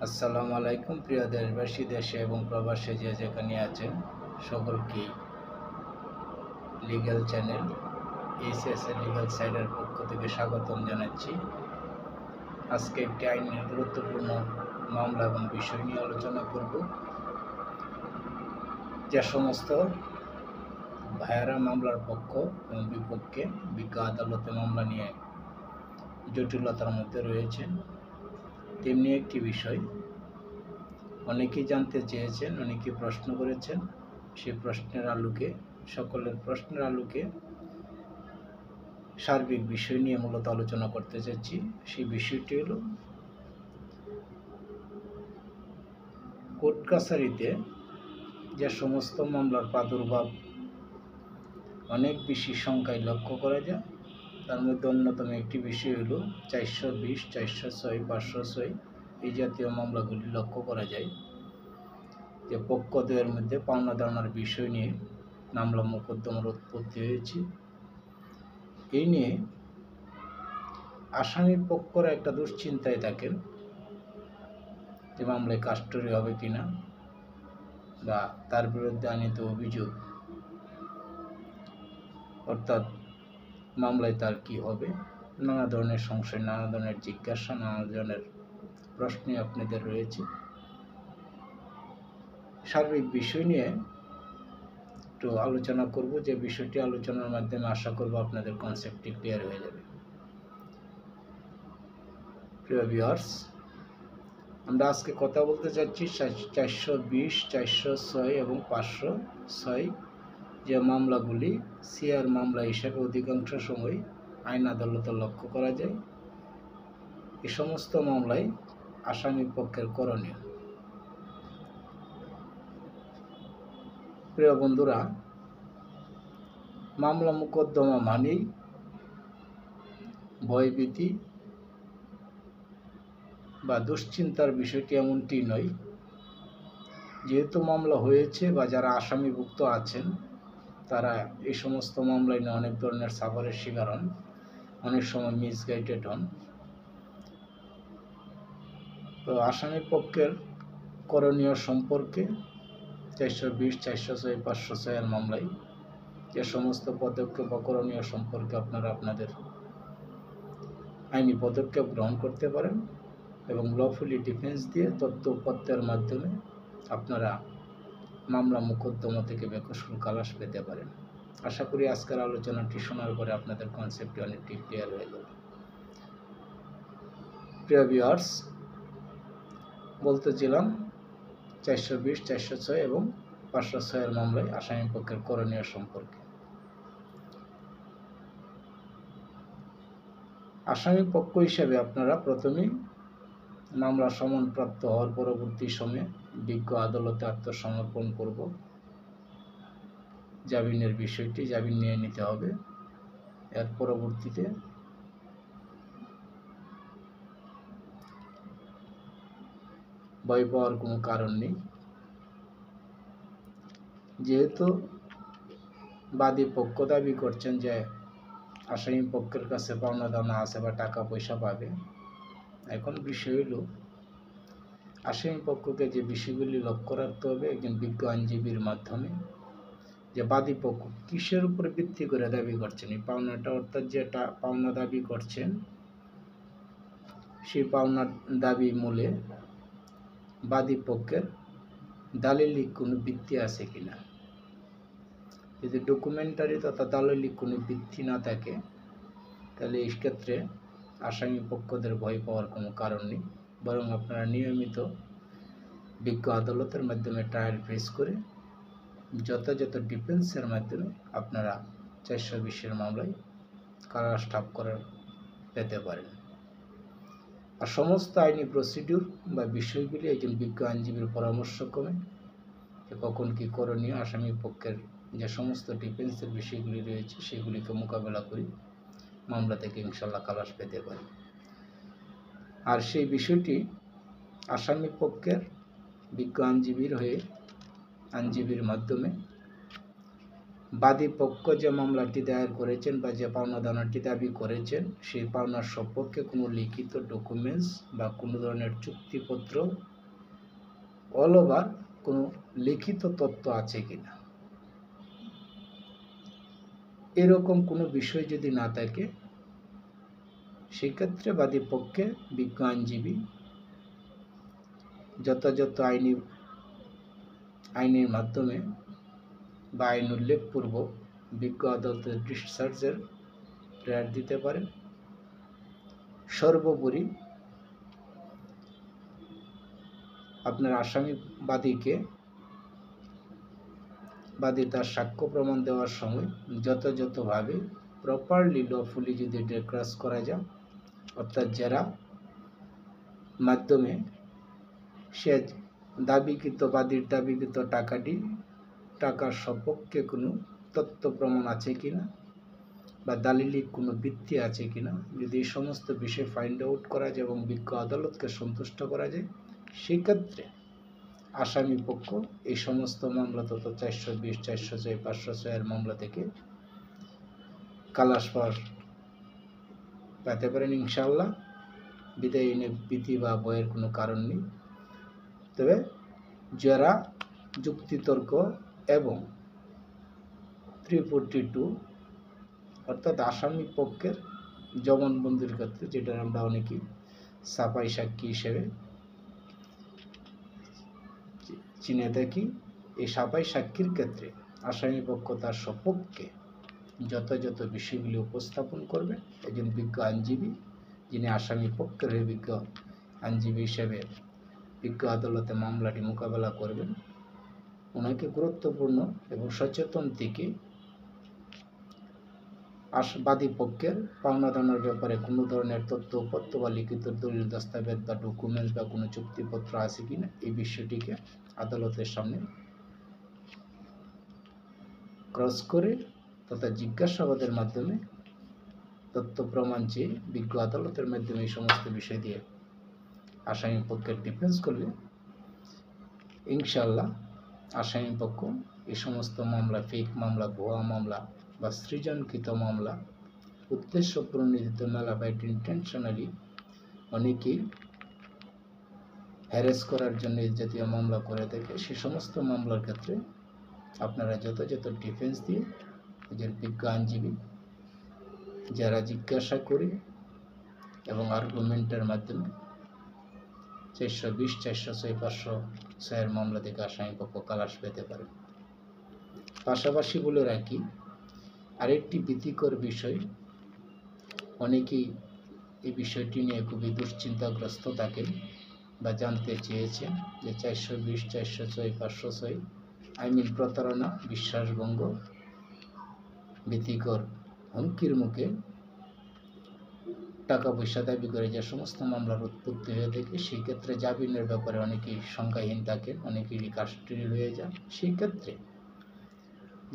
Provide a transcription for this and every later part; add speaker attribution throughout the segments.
Speaker 1: আসসালামু আলাইকুম প্রিয় দেশবাসী, দেশে এবং প্রবাসে যে যেখানে আছেন সকলকে লিগ্যাল চ্যানেল এইচএসএ লিগ্যাল সাইডের পক্ষ থেকে স্বাগতম জানাচ্ছি। আজকে একটি আইনের গুরুত্বপূর্ণ মামলা এবং বিষয় নিয়ে আলোচনা করব। যে সমস্ত ভাইয়েরা মামলার পক্ষ এবং বিপক্ষে বিজ্ঞ আদালতে মামলা নিয়ে জটিলতার মধ্যে রয়েছেন, তেমনি একটি বিষয় অনেকেই জানতে চেয়েছেন, অনেকেই প্রশ্ন করেছেন। সেই প্রশ্নের আলোকে, সকলের প্রশ্নের আলোকে সার্বিক বিষয় নিয়ে মূলত আলোচনা করতে চাচ্ছি। সেই বিষয়টি হলো কোর্ট কাছারিতে যে সমস্ত মামলার প্রাদুর্ভাব অনেক বেশি সংখ্যায় লক্ষ্য করা যায়, তার মধ্যে অন্যতম একটি বিষয় হলো 420, 406, 506 এই জাতীয় মামলাগুলি লক্ষ্য করা যায় যে পক্ষদ্বয়ের মধ্যে পাওনা দাওনার বিষয় নিয়ে মামলা মোকদ্দমার উৎপত্তি হয়েছে। এই নিয়ে আসামি পক্ষরা একটা দুশ্চিন্তায় থাকেন যে মামলায় কাস্টডি হবে কিনা, বা তার বিরুদ্ধে আনিত অভিযোগ অর্থাৎ মামলায় তার কি হবে। নানা ধরনের সংশয়, নানা ধরনের জিজ্ঞাসা, নানা ধরনের প্রশ্নে আপনাদের রয়েছে। সার্বিক বিষয় নিয়ে একটু আলোচনা করব, যে বিষয়টি আলোচনার মাধ্যমে আশা করব আপনাদের কনসেপ্টটি ক্লিয়ার হয়ে যাবে। প্রিয় ভিউয়ার্স, আমরা আজকে কথা বলতে চাচ্ছি 420, 406 এবং 506 যে মামলাগুলি সিআর মামলা হিসেবে অধিকাংশ সময় আইন আদালতে লক্ষ্য করা যায়। এই সমস্ত মামলায় আসামি পক্ষের করণীয়। প্রিয় বন্ধুরা, মামলা মোকদ্দমা মানেই ভয়ভীতি বা দুশ্চিন্তার বিষয়টি এমনটি নয়। যেহেতু মামলা হয়েছে বা যারা আসামিভুক্ত আছেন তারা এই সমস্ত মামলায় নিয়ে অনেক ধরনের সাফারের শিকার হন, অনেক সময় মিসগাইডেড হন। তো আসামি পক্ষের করণীয় সম্পর্কে 420, 406, 506 মামলায় যে সমস্ত পদক্ষেপ বা করণীয় সম্পর্কে আপনারা আপনাদের আইনি পদক্ষেপ গ্রহণ করতে পারেন এবং লফুলি ডিফেন্স দিয়ে তথ্য উপাত্তের মাধ্যমে আপনারা মামলা মোকদ্দমা থেকে বেকসুর খালাস পেতে পারেন। আশা করি আজকের আলোচনাটি শোনার পরে আপনাদের কনসেপ্টটি অনেকটি ক্লিয়ার হয়ে যাবে। প্রিয় ভিউয়ার্স, বলতেছিলাম 420, 406 এবং 506 মামলায় আসামি পক্ষের করণীয় সম্পর্কে। আসামি পক্ষ হিসেবে আপনারা প্রথমেই মামলা সমনপ্রাপ্ত হওয়ার পরবর্তী সময়ে বিজ্ঞ আদালতে আত্মসমর্পণ করব। জামিনের বিষয়টি জামিন নিয়ে নিতে হবে। এর পরবর্তীতে ভয় পাওয়ার কোনো কারণ নেই। যেহেতু বাদী পক্ষ দাবি করছেন যে আসামি পক্ষের কাছে পাওনা দাওনা আছে বা টাকা পয়সা পাবে, এখন বিষয় হলো আসামি পক্ষকে যে বিষয়গুলি লক্ষ্য রাখতে হবে একজন বিজ্ঞ আইনজীবীর মাধ্যমে, যে বাদী পক্ষ কিসের উপর ভিত্তি করে দাবি করছেন এই পাওনাটা, অর্থাৎ যেটা পাওনা দাবি করছেন সেই পাওনার দাবি মূলে বাদী পক্ষের দালিলিক কোনো ভিত্তি আছে কিনা। যদি ডকুমেন্টারি তথা দালিলিক কোনো ভিত্তি না থাকে তাহলে এই ক্ষেত্রে আসামি পক্ষদের ভয় পাওয়ার কোনো কারণ নেই, বরং আপনারা নিয়মিত বিজ্ঞ আদালতের মাধ্যমে ট্রায়াল ফেস করে যথাযথ ডিফেন্সের মাধ্যমে আপনারা 420 মামলায় খালাস ঠাপ করার পেতে পারেন। আর সমস্ত আইনি প্রসিডিউর বা বিষয়গুলি একজন বিজ্ঞ আইনজীবীর পরামর্শক্রমে কখন কী করণীয়, আসামি পক্ষের যে সমস্ত ডিফেন্সের বিষয়গুলি রয়েছে সেগুলিকে মোকাবেলা করি মামলা থেকে ইনশাল্লাহ খালাস পেতে পারি। আর সেই বিষয়টি আসামি পক্ষের বিজ্ঞ আইনজীবীর মাধ্যমে বাদী পক্ষ যে মামলাটি দায়ের করেছেন বা যে পাওনাদানাটি দাবি করেছেন সেই পাওনার সপক্ষে কোনো লিখিত ডকুমেন্টস বা কোনো ধরনের চুক্তিপত্র অল ওভার কোনো লিখিত তথ্য আছে কিনা, এরকম কোনো বিষয় যদি না থাকে সেক্ষেত্রে বাদী পক্ষে বিজ্ঞ আইনজীবী যথাযথ আইনের মাধ্যমে বা আইন উল্লেখপূর্বক বিজ্ঞ আদালতের ডিসচার্জের প্রেয়ার দিতে পারেন। সর্বোপরি আপনার আসামি বাদী তার সাক্ষ্য প্রমাণ দেওয়ার সময় যথাযথভাবে প্রপারলি লফুলি যদি ডিসক্লোজ করা যায়, অর্থাৎ যারা মাধ্যমে সে বাদীর দাবিকৃত টাকার সপক্ষে কোনো তথ্য প্রমাণ আছে কিনা বা দালিলিক কোনো ভিত্তি আছে কিনা, যদি এই সমস্ত বিষয় ফাইন্ড আউট করা যায় এবং বিজ্ঞ আদালতকে সন্তুষ্ট করা যায়, সেক্ষেত্রে আসামি পক্ষ এই সমস্ত মামলা তথা 420, 406, 506 এর মামলা থেকে খালাস পেতে পারেন ইনশাআল্লাহ। বিদায় এনে ভীতি বা ভয়ের কোনো কারণ নেই। তবে যারা যুক্তিতর্ক এবং 342 অর্থাৎ আসামি পক্ষের জবানবন্দির ক্ষেত্রে, যেটা আমরা অনেকেই সাফাই সাক্ষী হিসেবে চিনে থাকি, এই সাফাই সাক্ষীর ক্ষেত্রে আসামি পক্ষ তার সপক্ষে যথাযথ বিষয়গুলি উপস্থাপন করবে একজন বিজ্ঞ আইনজীবী, যিনি আসামি পক্ষের বিজ্ঞ আইনজীবী হিসেবে বিজ্ঞ আদালতে মামলাটি মোকাবেলা করবেন। ওনাকে গুরুত্বপূর্ণ এবং সচেতন থেকে বাদী পক্ষের পাওনাদানার ব্যাপারে কোনো ধরনের তথ্যপত্র বা লিখিত দলিল দস্তাবেজ বা ডকুমেন্টস বা কোনো চুক্তিপত্র আছে কিনা এই বিষয়টিকে আদালতের সামনে ক্রস করে তথা জিজ্ঞাসাবাদের মাধ্যমে তথ্য প্রমাণ চেয়ে বিজ্ঞ আদালতের মাধ্যমে এই সমস্ত বিষয় দিয়ে আসামি পক্ষের ডিফেন্স করলে ইনশাআল্লাহ আসামি পক্ষ এই সমস্ত মামলা, ফেক মামলা, ভুয়া মামলা বা সৃজনকৃত মামলা, উদ্দেশ্য প্রণোদিত মেলাফাইট ইন্টেনশনালি অনেকেই হ্যারেস করার জন্য এই জাতীয় মামলা করে থাকে, সে সমস্ত মামলার ক্ষেত্রে আপনারা যথাযথ ডিফেন্স দিয়ে নিজের বিজ্ঞ আইনজীবী যারা জিজ্ঞাসা করে এবং আর্গুমেন্টের মাধ্যমে 420, 406, 506 এর মামলা থেকে আসামি পক্ষ খালাস পেতে পারে। পাশাপাশি বলে রাখি আরেকটি ভীতিকর বিষয়, অনেকেই এই বিষয়টি নিয়ে খুবই দুশ্চিন্তাগ্রস্ত থাকেন বা জানতে চেয়েছেন যে 420, 406, 506 আইন প্রতারণা, বিশ্বাসভঙ্গ, ভীতিকর হুমকির মুখে টাকা পয়সা দাবি করে যে সমস্ত মামলার উৎপত্তি হয়ে থাকে, সেই ক্ষেত্রে জামিনের ব্যাপারে অনেকেই সংখ্যাহীন থাকেন, অনেকেরই কাস্টডি হয়ে যান। সেই ক্ষেত্রে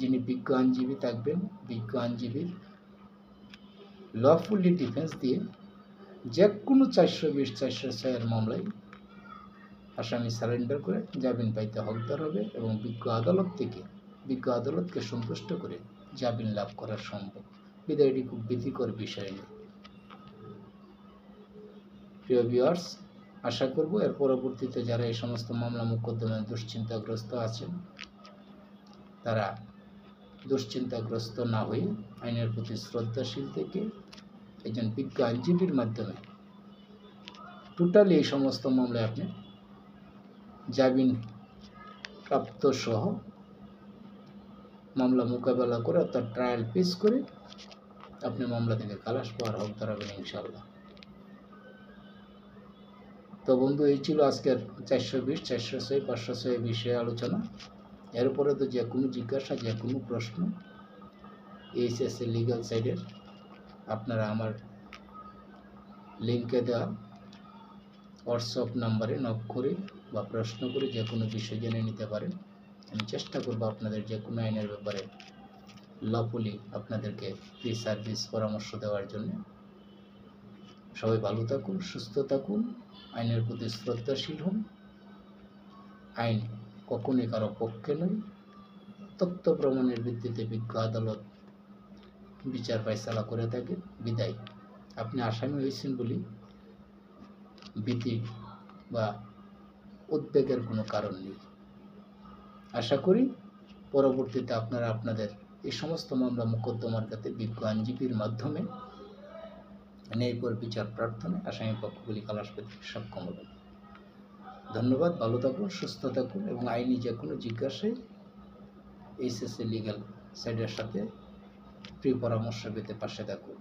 Speaker 1: যিনি বিজ্ঞ আইনজীবী থাকবেন, বিজ্ঞ আইনজীবীর লফুলি ডিফেন্স দিয়ে যে কোনো 420, 406 এর মামলায় আসামি সারেন্ডার করে জামিন পাইতে হকদার হবে এবং বিজ্ঞ আদালতকে সন্তুষ্ট করে জামিন লাভ করা সম্ভব। বিধায় এটি খুব ভীতিকর বিষয় নেই। প্রিয় ভিউয়ার্স, আশা করব এর পরবর্তীতে যারা এই সমস্ত মামলা মোকদ্দমায় দুশ্চিন্তাগ্রস্ত আছেন তারা দুশ্চিন্তাগ্রস্ত না হয়ে আইনের প্রতি শ্রদ্ধাশীল থেকে একজন বিজ্ঞ আইনজীবীর মাধ্যমে টোটালি এই সমস্ত মামলায় আপনি জামিন প্রাপ্ত সহ মামলা মোকাবেলা করে অর্থাৎ ট্রায়াল পেশ করে আপনি মামলা থেকে খালাস পাওয়ার হকদার হবেন ইনশাআল্লাহ। তো বন্ধু, এই ছিল আজকের 420, 406, 506 বিষয়ে আলোচনা। এরপরে তো যে কোনো জিজ্ঞাসা, যে কোনো প্রশ্ন এইচএসএ লিগ্যাল সাইডের আপনারা আমার লিঙ্কে দেওয়া হোয়াটসঅ্যাপ নাম্বারে নক করে বা প্রশ্ন করে যে কোনো বিষয় জেনে নিতে পারেন। আমি চেষ্টা করব আপনাদের যে কোনো আইনের ব্যাপারে লফুলি আপনাদেরকে ফ্রি সার্ভিস পরামর্শ দেওয়ার জন্য। সবাই ভালো থাকুন, সুস্থ থাকুন, আইনের প্রতি শ্রদ্ধাশীল হন। আইন কখনোই কারো পক্ষে নয়, তথ্য প্রমাণের ভিত্তিতে বিজ্ঞ আদালত বিচার ফায়সালা করে থাকে। বিদায় আপনি আসামি হয়েছেন বলে ভীতি বা উদ্বেগের কোনো কারণ নেই। আশা করি পরবর্তীতে আপনারা আপনাদের এই সমস্ত মামলা মোকদ্দমার ক্ষেত্রে বিজ্ঞ আইনজীবীর মাধ্যমে ন্যায়পর বিচার প্রার্থনায় আসামি পক্ষগুলি খালাস পেতে সক্ষম হবেন। ধন্যবাদ। ভালো থাকুন, সুস্থ থাকুন এবং আইনি যে কোনো জিজ্ঞাসায় এইচএসসি লিগ্যাল সাইডের সাথে ফ্রি পরামর্শ পেতে পাশে থাকুন।